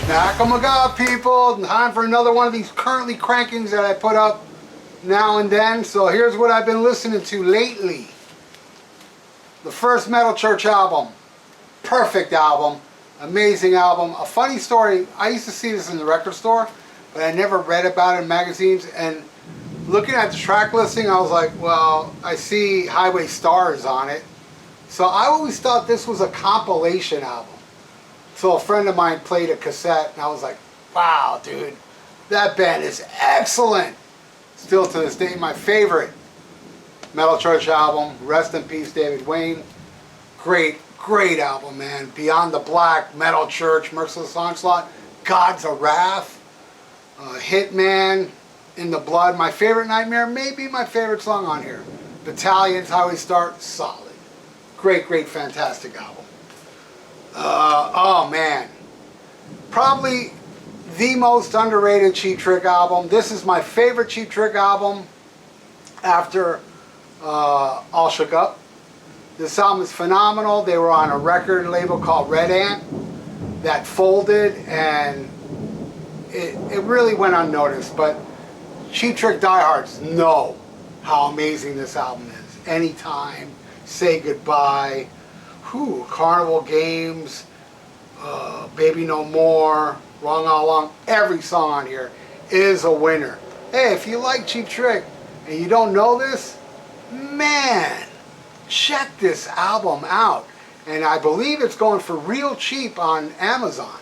SHMACKEMAGOB, people. Time for another one of these currently crankings that I put up now and then. So here's what I've been listening to lately. The first Metal Church album. Perfect album. Amazing album. A funny story, I used to see this in the record store, but I never read about it in magazines. And looking at the track listing, I was like, well, I see Highway Stars on it. So I always thought this was a compilation album. So a friend of mine played a cassette and I was like, wow, dude, that band is excellent. Still to this day, my favorite Metal Church album. Rest in peace, David Wayne. Great, great album, man. Beyond the Black, Metal Church, Merciless Onslaught, God's a Wrath, Hitman, In the Blood. My favorite Nightmare, maybe my favorite song on here. Battalion's How We Start, solid. Great, great, fantastic album. Oh man, probably the most underrated Cheap Trick album. This is my favorite Cheap Trick album after All Shook Up. This album is phenomenal. They were on a record label called Red Ant that folded, and it really went unnoticed, but Cheap Trick diehards know how amazing this album is. Anytime, Say Goodbye, Carnival Games, Baby No More, Wrong All Along. Every song on here is a winner. Hey, if you like Cheap Trick and you don't know this, man, check this album out. And I believe it's going for real cheap on Amazon.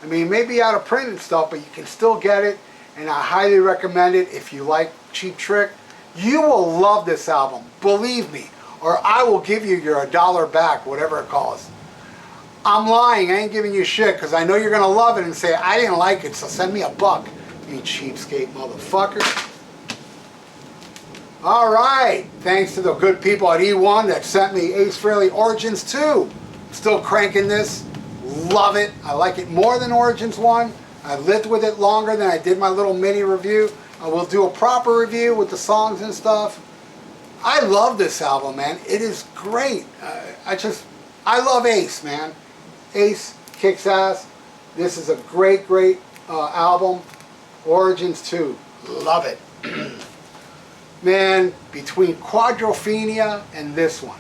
I mean, maybe out of print and stuff, but you can still get it. And I highly recommend it if you like Cheap Trick. You will love this album, believe me. Or I will give you your $1 back, whatever it costs. I'm lying, I ain't giving you shit, because I know you're going to love it and say, I didn't like it, so send me $1, you cheapskate motherfucker. Alright, thanks to the good people at E1 that sent me Ace Frehley Origins 2. Still cranking this, love it. I like it more than Origins 1. I lived with it longer than I did my little mini review. I will do a proper review with the songs and stuff. I love this album, man. It is great. I love Ace, man. Ace kicks ass. This is a great, great album. Origins 2. Love it. Man, between Quadrophenia and this one,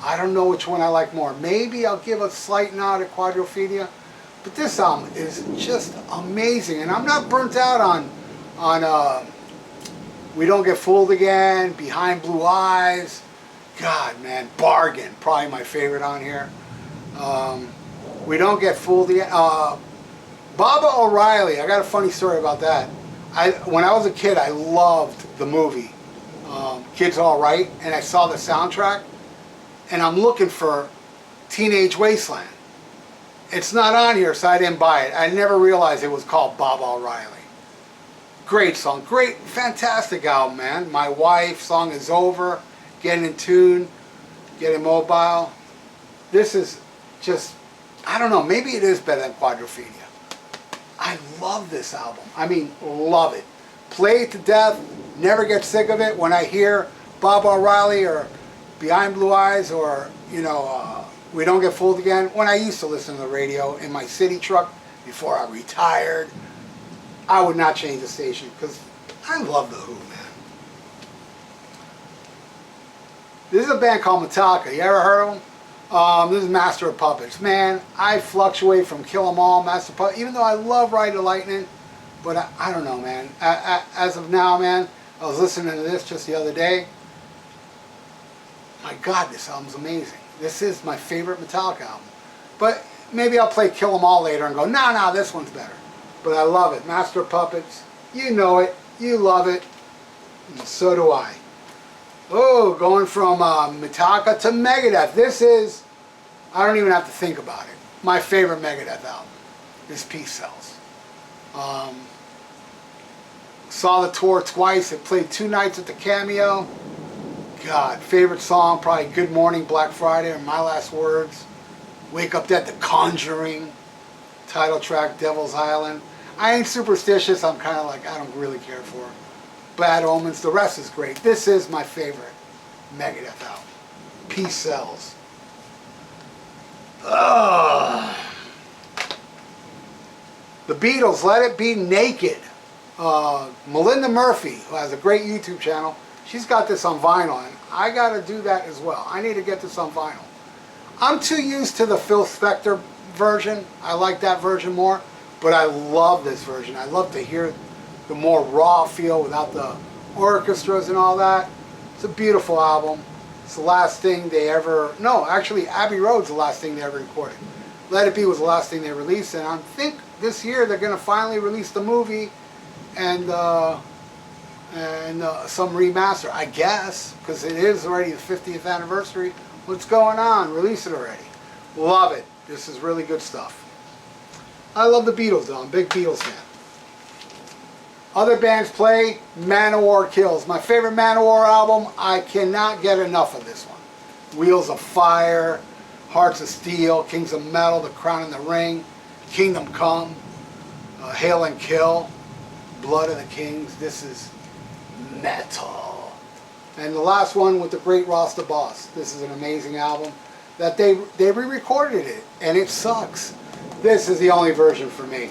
I don't know which one I like more. Maybe I'll give a slight nod to Quadrophenia, but this album is just amazing. And I'm not burnt out on We Don't Get Fooled Again, Behind Blue Eyes. God, man, Bargain, probably my favorite on here. We Don't Get Fooled Again. Baba O'Reilly, I got a funny story about that. When I was a kid, I loved the movie Kids All Right, and I saw the soundtrack, and I'm looking for Teenage Wasteland. It's not on here, so I didn't buy it. I never realized it was called Baba O'Reilly. Great song, great, fantastic album, man. My Wife, Song Is Over, Getting in Tune, Getting Mobile. This is just, I don't know, maybe it is better than Quadrophenia. I love this album. I mean, love it. Play it to death, never get sick of it. When I hear Bob O'Reilly or Behind Blue Eyes or, you know, We Don't Get Fooled Again, when I used to listen to the radio in my city truck before I retired, I would not change the station because I love The Who, man. This is a band called Metallica. You ever heard of them? This is Master of Puppets. Man, I fluctuate from Kill 'Em All, Master of Puppets, even though I love Ride the Lightning, but I don't know, man. As of now, man, I was listening to this just the other day. My God, this album's amazing. This is my favorite Metallica album. But maybe I'll play Kill 'Em All later and go, no, this one's better. But I love it. Master of Puppets. You know it. You love it. And so do I. Oh, going from Metallica to Megadeth. This is, I don't even have to think about it. My favorite Megadeth album is Peace Sells. Saw the tour twice. It played 2 nights at the Cameo. God, favorite song, probably Good Morning Black Friday or My Last Words. Wake Up Dead, The Conjuring. Title track, Devil's Island. I ain't superstitious. I'm kind of like, I don't really care for Bad Omens. The rest is great. This is my favorite Megadeth album. Peace Sells. The Beatles, Let It Be Naked. Melinda Murphy, who has a great YouTube channel, she's got this on vinyl, and I got to do that as well. I need to get this on vinyl. I'm too used to the Phil Spector version. I like that version more, but I love this version. I love to hear the more raw feel without the orchestras and all that. It's a beautiful album. It's the last thing they ever, no, actually Abbey Road's the last thing they ever recorded. Let It Be was the last thing they released, and I think this year they're going to finally release the movie and some remaster, I guess, because it is already the 50th anniversary. What's going on? Release it already. Love it. This is really good stuff. I love the Beatles, though. I'm a big Beatles fan. Other bands play, Manowar Kills. My favorite Manowar album, I cannot get enough of this one. Wheels of Fire, Hearts of Steel, Kings of Metal, The Crown and the Ring, Kingdom Come, Hail and Kill, Blood of the Kings. This is metal. And the last one with the great Ross the Boss. This is an amazing album that they re-recorded it, and it sucks. This is the only version for me.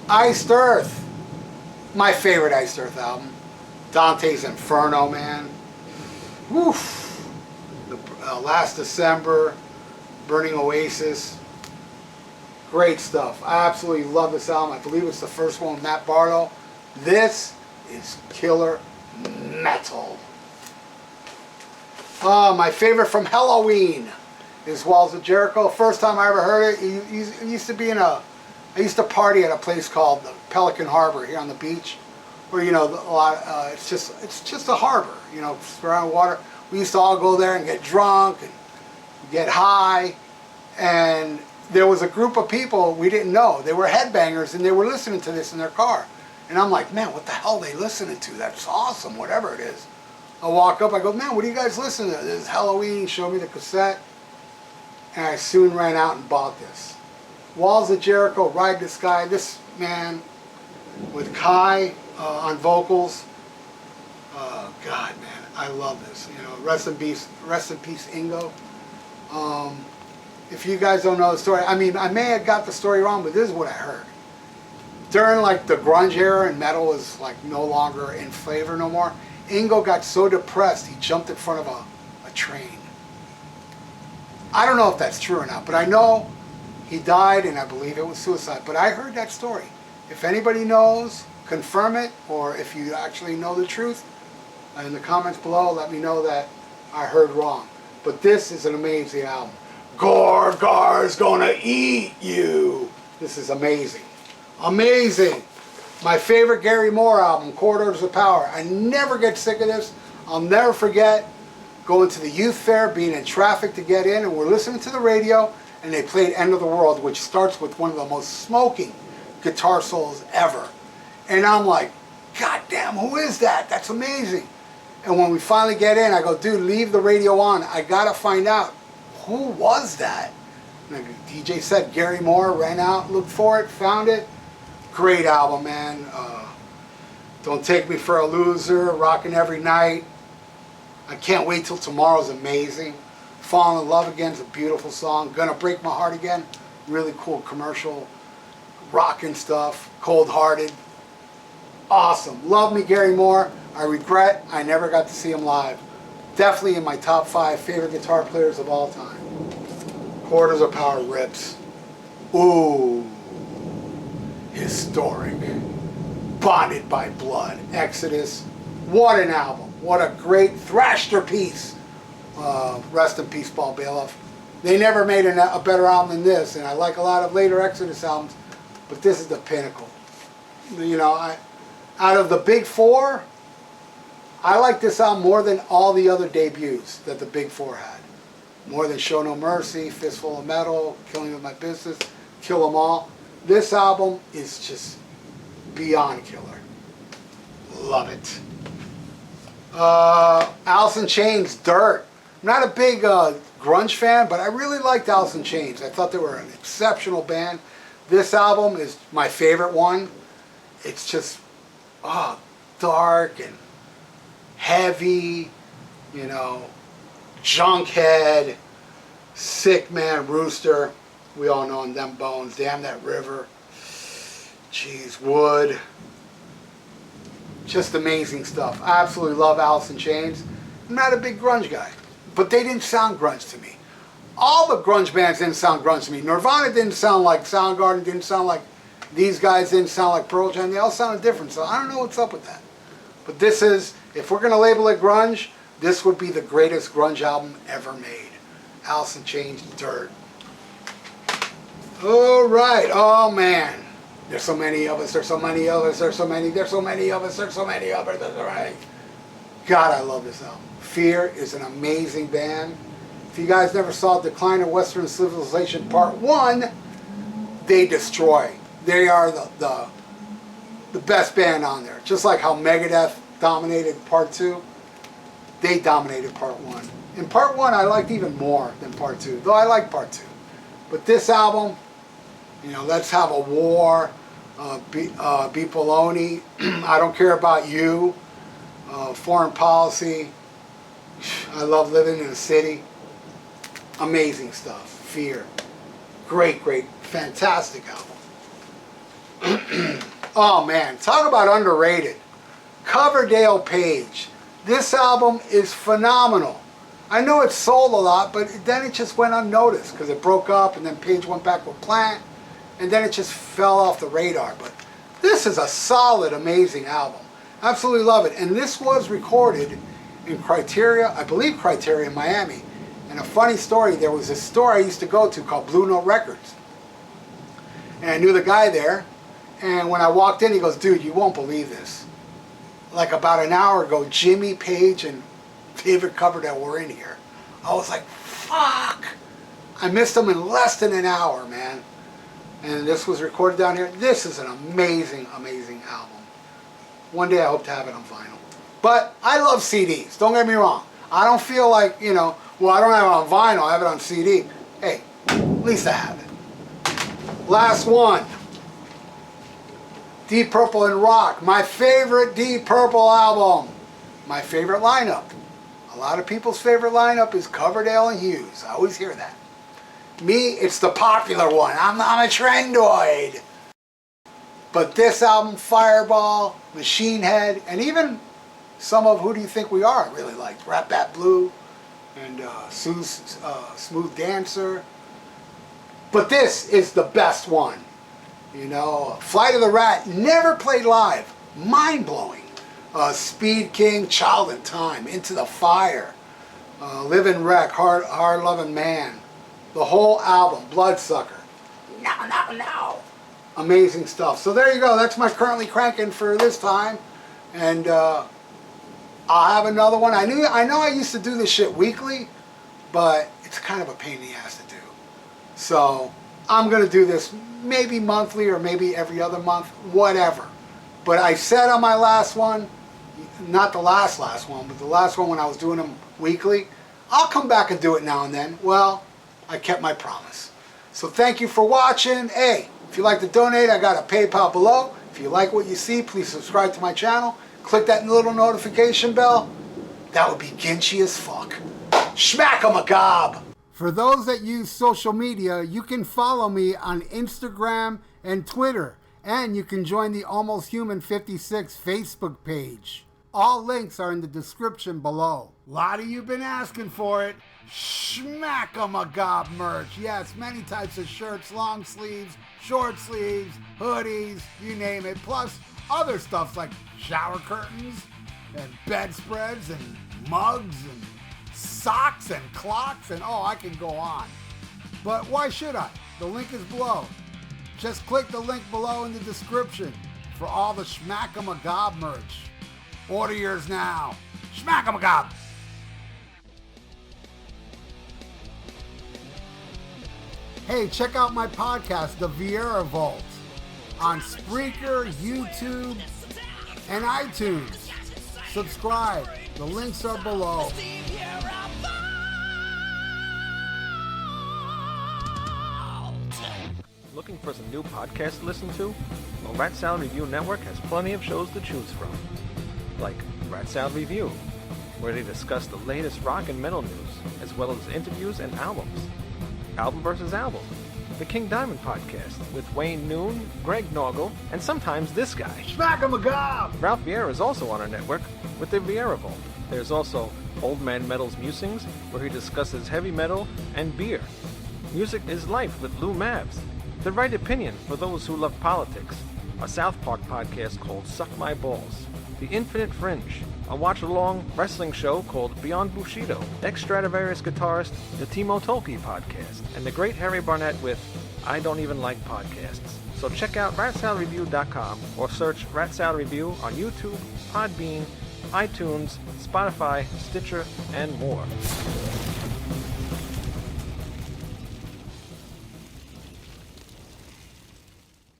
Iced Earth. My favorite Iced Earth album. Dante's Inferno, man. Woof. Last December, Burning Oasis. Great stuff. I absolutely love this album. I believe it's the first one with Matt Barlow. This is killer metal. My favorite from Halloween is Walls of Jericho. First time I ever heard it, it used to be in a, I used to party at a place called Pelican Harbor here on the beach, where, you know, a lot, it's just a harbor, you know, around water. We used to all go there and get drunk and get high, and there was a group of people we didn't know. They were headbangers, and they were listening to this in their car. And I'm like, man, what the hell are they listening to? That's awesome, whatever it is. I walk up, I go, man, what are you guys listening to? This is Halloween, show me the cassette. And I soon ran out and bought this. Walls of Jericho, Ride the Sky. This, man, with Kai on vocals. God, man, I love this. You know, rest in peace, Ingo. If you guys don't know the story, I mean, I may have got the story wrong, but this is what I heard. During like the grunge era and metal was like no longer in favor no more, Ingo got so depressed he jumped in front of a train. I don't know if that's true or not, but I know he died, and I believe it was suicide. But I heard that story. If anybody knows, confirm it, or if you actually know the truth, in the comments below, let me know that I heard wrong. But this is an amazing album. Gorgar's gonna eat you. This is amazing. Amazing. My favorite Gary Moore album, Corridors of Power. I never get sick of this. I'll never forget going to the youth fair, being in traffic to get in, and we're listening to the radio, and they played End of the World, which starts with one of the most smoking guitar solos ever. And I'm like, God damn, who is that? That's amazing. And when we finally get in, I go, dude, leave the radio on. I gotta find out, who was that? And the DJ said Gary Moore, ran out, looked for it, found it. Great album, man. Don't Take Me for a Loser, Rockin' Every Night. I Can't Wait Till Tomorrow's amazing. Falling in Love Again's a beautiful song. Gonna Break My Heart Again, really cool commercial, rockin' stuff. Cold Hearted, awesome. Love me, Gary Moore. I regret I never got to see him live. Definitely in my top 5 favorite guitar players of all time. Corridors of Power rips. Ooh, historic. Bonded by Blood, Exodus. What an album. What a great thrasher piece. Rest in peace, Paul Bailoff. They never made a better album than this, and I like a lot of later Exodus albums, but this is the pinnacle. You know, out of the big 4, I like this album more than all the other debuts that the big 4 had. More than Show No Mercy, Fistful of Metal, Killing With My Business, Kill 'Em All. This album is just beyond killer. Love it. Alice in Chains, Dirt. I'm not a big grunge fan, but I really liked Alice in Chains. I thought they were an exceptional band. This album is my favorite one. It's just dark and heavy, you know, Junkhead, Sick Man Rooster. We all know Them Bones, Damn That River, jeez, Wood. Just amazing stuff. I absolutely love Alice in Chains. I'm not a big grunge guy, but they didn't sound grunge to me. All the grunge bands didn't sound grunge to me. Nirvana didn't sound like Soundgarden, didn't sound like these guys, didn't sound like Pearl Jam. They all sounded different, so I don't know what's up with that. But this is, if we're going to label it grunge, this would be the greatest grunge album ever made. Alice in Chains, Dirt. All right, oh man. There's so many of us, there's so many of us, there's so many of us, there's so many of us, that's right. God, I love this album. Fear is an amazing band. If you guys never saw Decline of Western Civilization Part 1, they destroy. They are the best band on there. Just like how Megadeth dominated Part 2, they dominated Part 1. And Part 1 I liked even more than Part 2, though I like Part 2. But this album, you know, Let's Have a War, Be Baloney, I Don't Care About You, Foreign Policy, I Love Living in a City. Amazing stuff. Fear. Great, great, fantastic album. Oh man, talk about underrated. Coverdale Page. This album is phenomenal. I know it sold a lot, but then it just went unnoticed because it broke up and then Page went back with Plant and then it just fell off the radar. But this is a solid, amazing album. Absolutely love it. And this was recorded in Criteria, I believe Criteria in Miami. And a funny story, there was a store I used to go to called Blue Note Records. And I knew the guy there. And when I walked in, he goes, dude, you won't believe this. Like about an hour ago, Jimmy Page and David Coverdale were in here. I was like, fuck. I missed them in less than an hour, man. And this was recorded down here. This is an amazing, amazing album. One day I hope to have it on vinyl. But I love CDs, don't get me wrong. I don't feel like, you know, well, I don't have it on vinyl, I have it on CD. Hey, at least I have it. Last one. Deep Purple and Rock. My favorite Deep Purple album. My favorite lineup. A lot of people's favorite lineup is Coverdale and Hughes. I always hear that. Me, it's the popular one. I'm a trendoid. But this album, Fireball, Machine Head, and even some of Who Do You Think We Are I really liked. Rat Bat Blue and Smooth Dancer. But this is the best one. You know, Flight of the Rat, never played live. Mind-blowing. Speed King, Child in Time, Into the Fire, Living Wreck, Hard Loving Man. The whole album, Bloodsucker. No. Amazing stuff. So there you go. That's my currently cranking for this time. And I'll have another one. I know I used to do this shit weekly, but it's kind of a pain in the ass to do. So I'm going to do this maybe monthly or maybe every other month, whatever. But I said on my last one, not the last one, but the last one when I was doing them weekly, I'll come back and do it now and then. Well, I kept my promise. So thank you for watching. Hey, if you'd like to donate, I got a PayPal below. If you like what you see, please subscribe to my channel. Click that little notification bell. That would be Ginchy as fuck. SHMACKEMAGOB! For those that use social media, you can follow me on Instagram and Twitter. And you can join the Almost Human 56 Facebook page. All links are in the description below. A lot of you been asking for it. SHMACKEMAGOB merch. Yes, many types of shirts, long sleeves, short sleeves, hoodies, you name it. Plus other stuff like shower curtains and bedspreads and mugs and socks and clocks and oh, I can go on. But why should I? The link is below. Just click the link below in the description for all the SHMACKEMAGOB merch. Order yours now. SHMACKEMAGOB! Hey, check out my podcast, The VIERA Vault, on Spreaker, YouTube, and iTunes. Subscribe. The links are below. Looking for some new podcasts to listen to? Well, Rat Sound Review Network has plenty of shows to choose from. Like Rat Sound Review, where they discuss the latest rock and metal news, as well as interviews and albums. Album versus Album, the King Diamond Podcast with Wayne Noon, Greg Norgal, and sometimes this guy. SHMACKEMAGOB! Ralph VIERA is also on our network with the VIERA Vault. There's also Old Man Metal's Musings, where he discusses heavy metal and beer. Music is Life with Lou Mavs. The Right Opinion for those who love politics. A South Park podcast called Suck My Balls. The Infinite Fringe, a watch-along wrestling show called Beyond Bushido. Ex-Stradivarius guitarist, the Timo Tolkki podcast. And the great Harry Barnett with I Don't Even Like Podcasts. So check out ratsaladreview.com or search Rat Salad Review on YouTube, Podbean, iTunes, Spotify, Stitcher, and more.